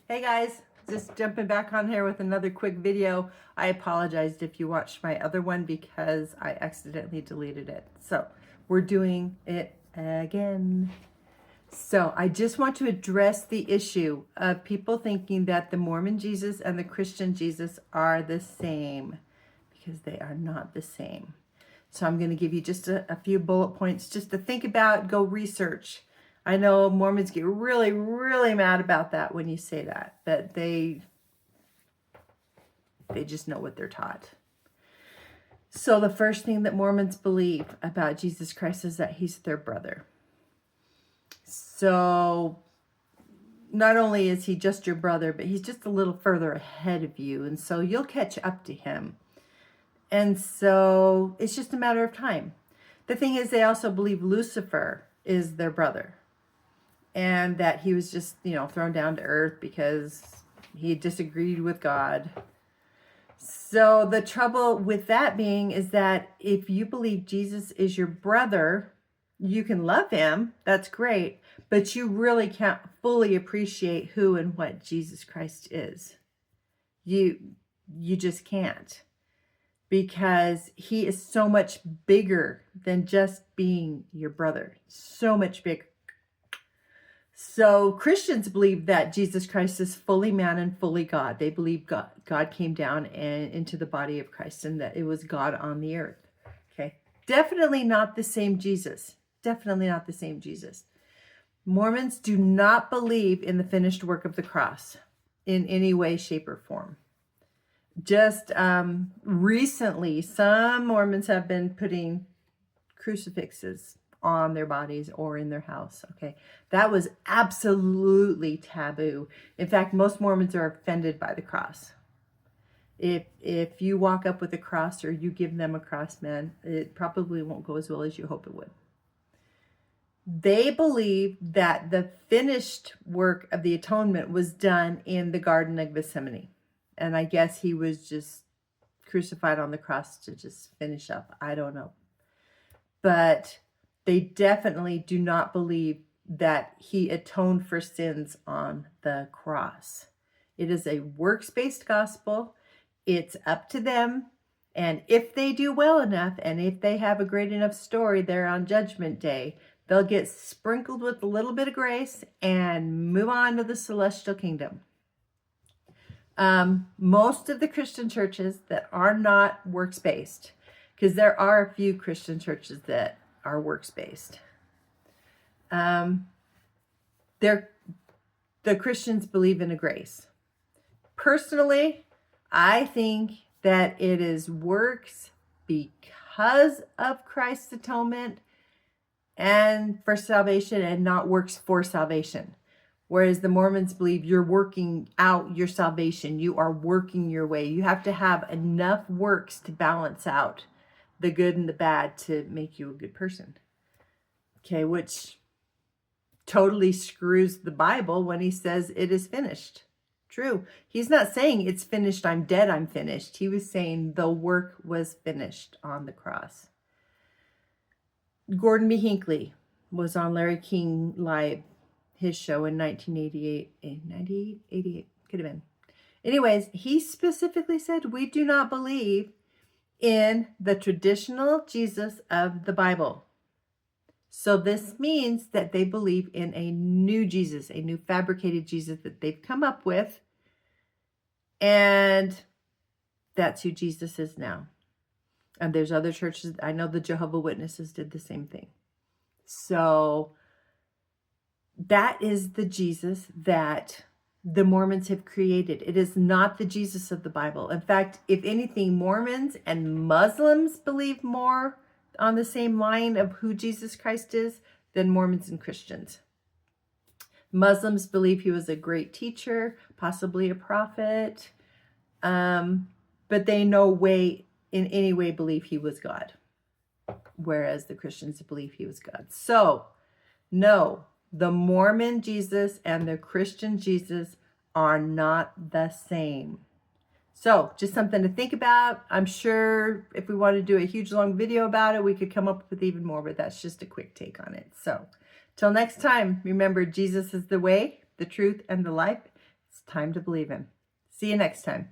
Hey guys, just jumping back on here with another quick video. I apologized if you watched my other one because I accidentally deleted it. So we're doing it again. So I just want to address the issue of people thinking that the Mormon Jesus and the Christian Jesus are the same, because they are not the same. So I'm going to give you just a few bullet points just to think about, go research. I know Mormons get really, really mad about that when you say that, but they just know what they're taught. So the first thing that Mormons believe about Jesus Christ is that he's their brother. So not only is he just your brother, but he's just a little further ahead of you. And so you'll catch up to him. And so it's just a matter of time. The thing is, they also believe Lucifer is their brother, and that he was just, thrown down to earth because he disagreed with God. So the trouble with that being is that if you believe Jesus is your brother, you can love him, that's great, but you really can't fully appreciate who and what Jesus Christ is. You just can't, because he is so much bigger than just being your brother, so much bigger. So Christians believe that Jesus Christ is fully man and fully God. They believe God came down and into the body of Christ, and that it was God on the earth. Okay, definitely not the same Jesus. Definitely not the same Jesus. Mormons do not believe in the finished work of the cross in any way, shape, or form. Just recently, some Mormons have been putting crucifixes on their bodies or in their house. Okay, that was absolutely taboo. In fact, most Mormons are offended by the cross. If you walk up with a cross or you give them a cross, man, it probably won't go as well as you hope it would. They believe that the finished work of the atonement was done in the Garden of Gethsemane. And I guess he was just crucified on the cross to just finish up. I don't know. But they definitely do not believe that he atoned for sins on the cross. It is a works-based gospel. It's up to them. And if they do well enough, and if they have a great enough story there on Judgment Day, they'll get sprinkled with a little bit of grace and move on to the celestial kingdom. Most of the Christian churches that are not works-based, because there are a few Christian churches that are works-based, the Christians believe in a grace. Personally, I think that it is works because of Christ's atonement and for salvation, and not works for salvation. Whereas the Mormons believe you're working out your salvation. You are working your way. You have to have enough works to balance out the good and the bad to make you a good person. Okay, which totally screws the Bible when he says it is finished. True. He's not saying it's finished, I'm dead, I'm finished. He was saying the work was finished on the cross. Gordon B. Hinckley was on Larry King Live, his show in 1988, 88, could have been. Anyways, he specifically said, we do not believe in the traditional Jesus of the Bible. So this means that they believe in a new Jesus, a new fabricated Jesus that they've come up with. And that's who Jesus is now. And there's other churches, I know the Jehovah's Witnesses did the same thing. So that is the Jesus that the Mormons have created. It is not the Jesus of the Bible. In fact, if anything, Mormons and Muslims believe more on the same line of who Jesus Christ is than Mormons and Christians. Muslims believe he was a great teacher, possibly a prophet, but they in any way believe he was God, whereas the Christians believe he was God. So, no, the Mormon Jesus and the Christian Jesus are not the same. So, just something to think about. I'm sure if we want to do a huge long video about it, we could come up with even more, but that's just a quick take on it. So, till next time, remember, Jesus is the way, the truth, and the life. It's time to believe him. See you next time.